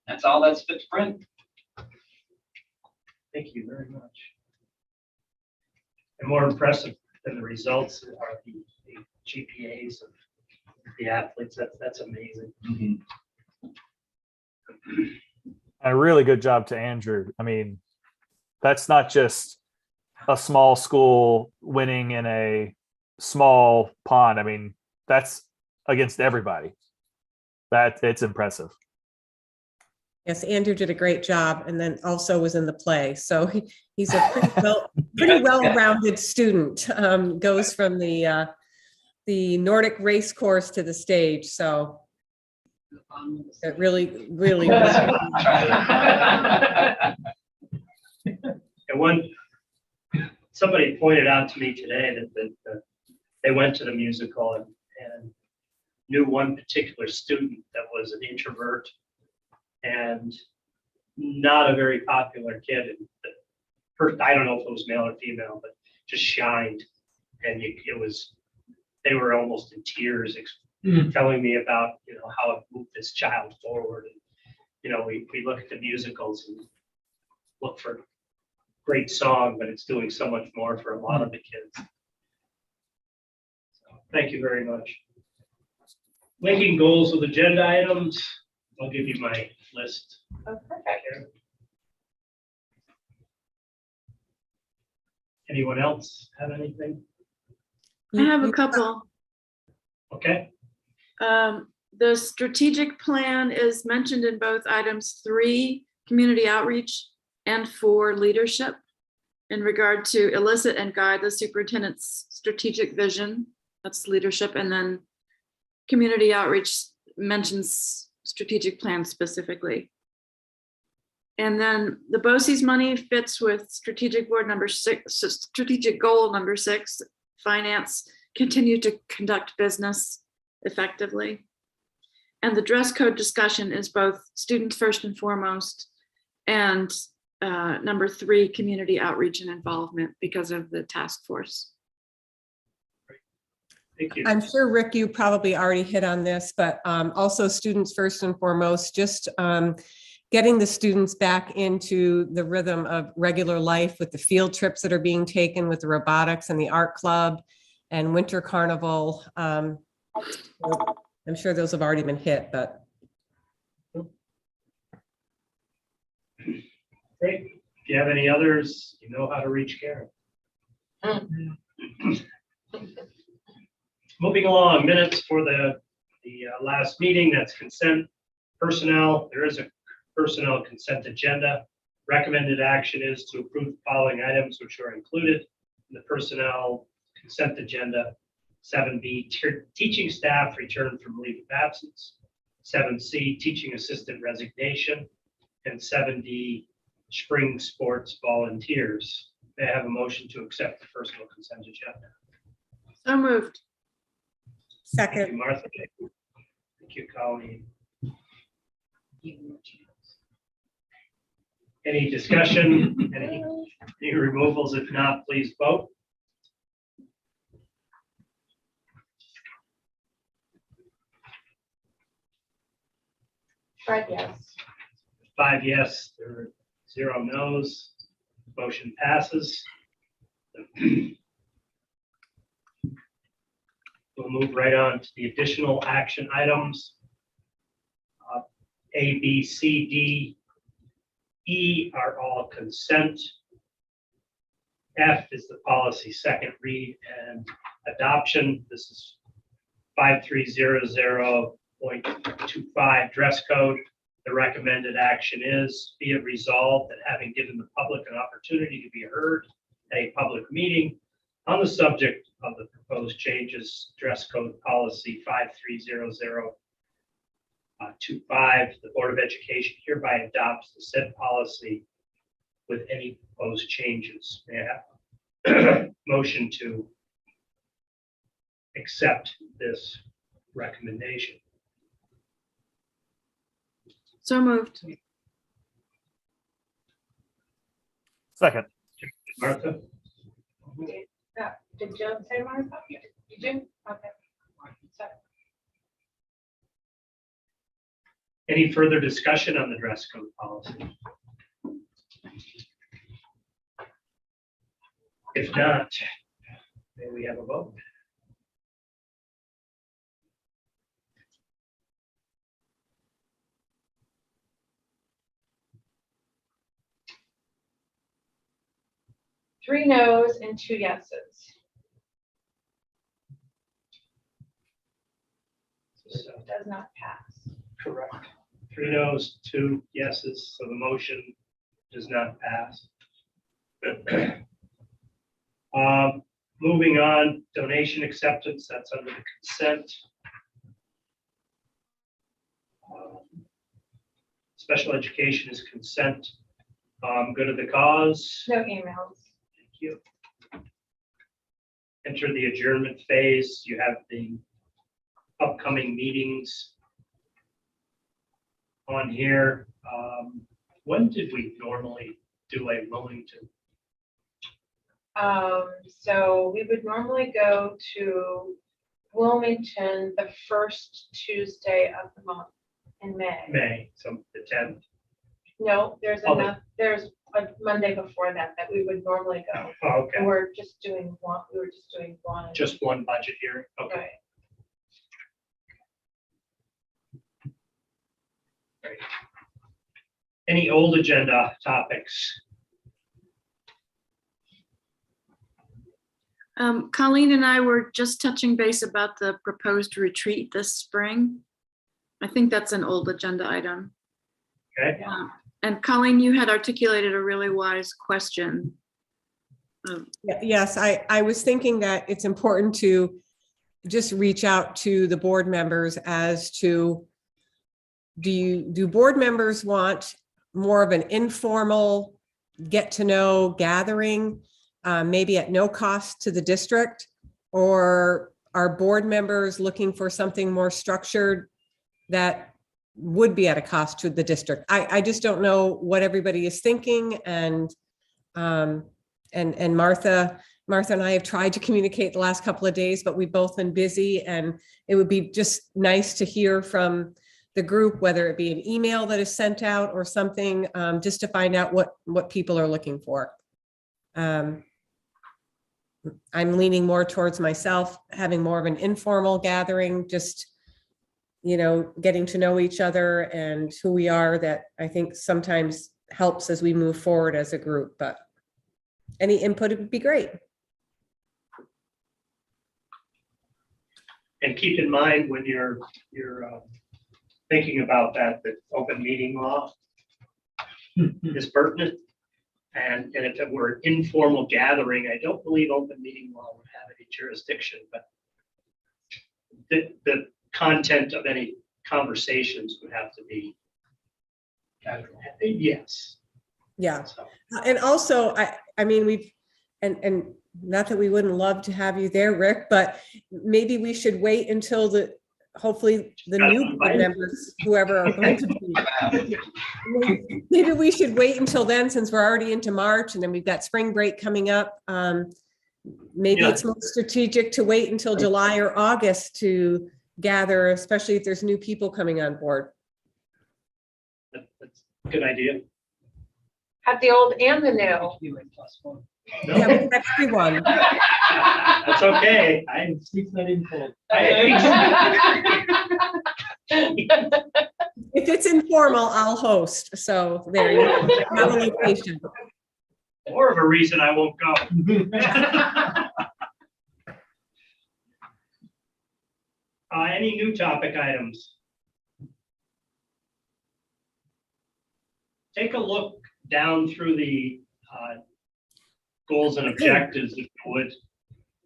That's all that's fit to print. Thank you very much. And more impressive than the results are the GPAs of the athletes. That's amazing. A really good job to Andrew. I mean, that's not just a small school winning in a small pond. I mean, that's against everybody. It's impressive. Yes, Andrew did a great job and then also was in the play. So he's a pretty well-rounded student. Goes from the Nordic race course to the stage. So it really was. And somebody pointed out to me today that they went to the musical and knew one particular student that was an introvert and not a very popular kid. And I don't know if it was male or female, but just shined. And they were almost in tears telling me about, how it moved this child forward. And, we look at the musicals and look for great song, but it's doing so much more for a lot of the kids. So, thank you very much. Linking goals with agenda items. I'll give you my list. Oh, perfect. Here. Anyone else have anything? I have a couple. Okay. The strategic plan is mentioned in both items 3, community outreach, and 4, leadership, in regard to elicit and guide the superintendent's strategic vision. That's leadership. And then community outreach mentions strategic plan specifically. And then the BOCES money fits with strategic goal number 6, finance, continue to conduct business effectively. And the dress code discussion is both students first and foremost, and number 3, community outreach and involvement because of the task force. Thank you. I'm sure, Rick, you probably already hit on this, but also students first and foremost, just getting the students back into the rhythm of regular life with the field trips that are being taken with the robotics and the art club and winter carnival. I'm sure those have already been hit, but. Great. If you have any others, you know how to reach Karen. Moving along, minutes for the last meeting. That's consent. Personnel. There is a personnel consent agenda. Recommended action is to approve the following items which are included in the personnel consent agenda. 7B, teaching staff returned from leave of absence. 7C, teaching assistant resignation. And 7D, spring sports volunteers. May I have a motion to accept the personal consent agenda? So moved. Thank you, Second. Martha. Thank you, Colleen. Any discussion? Any removals? If not, please vote. Fred, yes. 5 yes, there are 0 no's. Motion passes. We'll move right on to the additional action items. A, B, C, D, E are all consent. F is the policy second read and adoption. This is 5300.25 dress code. The recommended action is be it resolved that having given the public an opportunity to be heard at a public meeting on the subject of the proposed changes, dress code policy 5300.25, the Board of Education hereby adopts the said policy with any proposed changes. May I have a motion to accept this recommendation? So moved. Second. Martha? Did Joan say Martha? You did? Okay. Sorry. Any further discussion on the dress code policy? If not, may we have a vote? Three no's and 2 yeses. So, Does not pass. correct. 3 no's, 2 yeses, so the motion does not pass. Moving on, donation acceptance, that's under the consent. Special education is consent. Go to the cause. No emails. Thank you. Enter the adjournment phase. You have the upcoming meetings on here. When did we normally do a Wilmington? So we would normally go to Wilmington the first Tuesday of the month in May. May, so the 10th. No, there's Oh, enough, there's a Monday before that we would normally go. Oh, okay, And we're just doing one, we were just doing one. just one budget hearing. Okay. Right. Great. Any old agenda topics? Colleen and I were just touching base about the proposed retreat this spring. I think that's an old agenda item. Okay, And Colleen, you had articulated a really wise question. Yes, I was thinking that it's important to just reach out to the board members as to, do board members want more of an informal get to know gathering, maybe at no cost to the district? Or are board members looking for something more structured that would be at a cost to the district? I just don't know what everybody is thinking, and Martha and I have tried to communicate the last couple of days, but we've both been busy, and it would be just nice to hear from the group, whether it be an email that is sent out or something, just to find out what people are looking for. I'm leaning more towards myself, having more of an informal gathering, just, getting to know each other and who we are, that I think sometimes helps as we move forward as a group, but any input would be great. and keep in mind when you're thinking about that open meeting law is pertinent. And if it were an informal gathering, I don't believe open meeting law would have any jurisdiction, but the content of any conversations would have to be. Yes. Yeah. So, And also, I mean, and not that we wouldn't love to have you there, Rick, but maybe we should wait until hopefully the new board members, whoever are going to be. Maybe we should wait until then, since we're already into March and then we've got spring break coming up. Maybe Yeah. it's more strategic to wait until July or August to gather, especially if there's new people coming on board. That's a good idea. Have the old and the new. You went +1. Yeah, we can have everyone. That's okay. Seats not even full. If it's informal, I'll host. So there you go. Have a location. More of a reason I won't go. Any new topic items? Take a look down through the goals and objectives, if you would,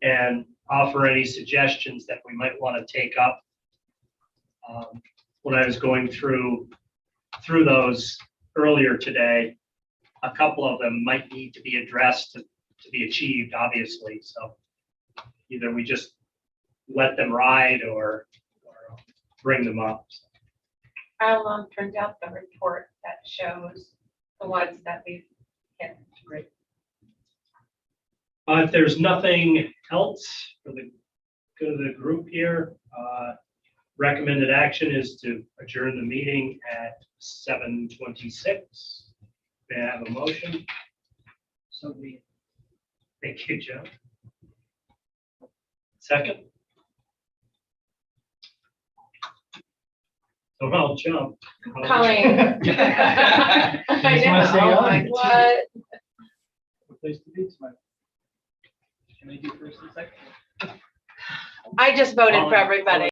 and offer any suggestions that we might want to take up. When I was going through those earlier today, a couple of them might need to be addressed to be achieved, obviously. So either we just let them ride or bring them up. I'll print out the report that shows the ones that we've hit. Great. If there's nothing else for the good of the group here, recommended action is to adjourn the meeting at 7:26. May I have a motion? So we. Thank you, Joe. Second? Don't all jump. Colleen. I Just wanna say know, aye. like, what? Place to be, smart. Can I do first and second? I just voted for everybody.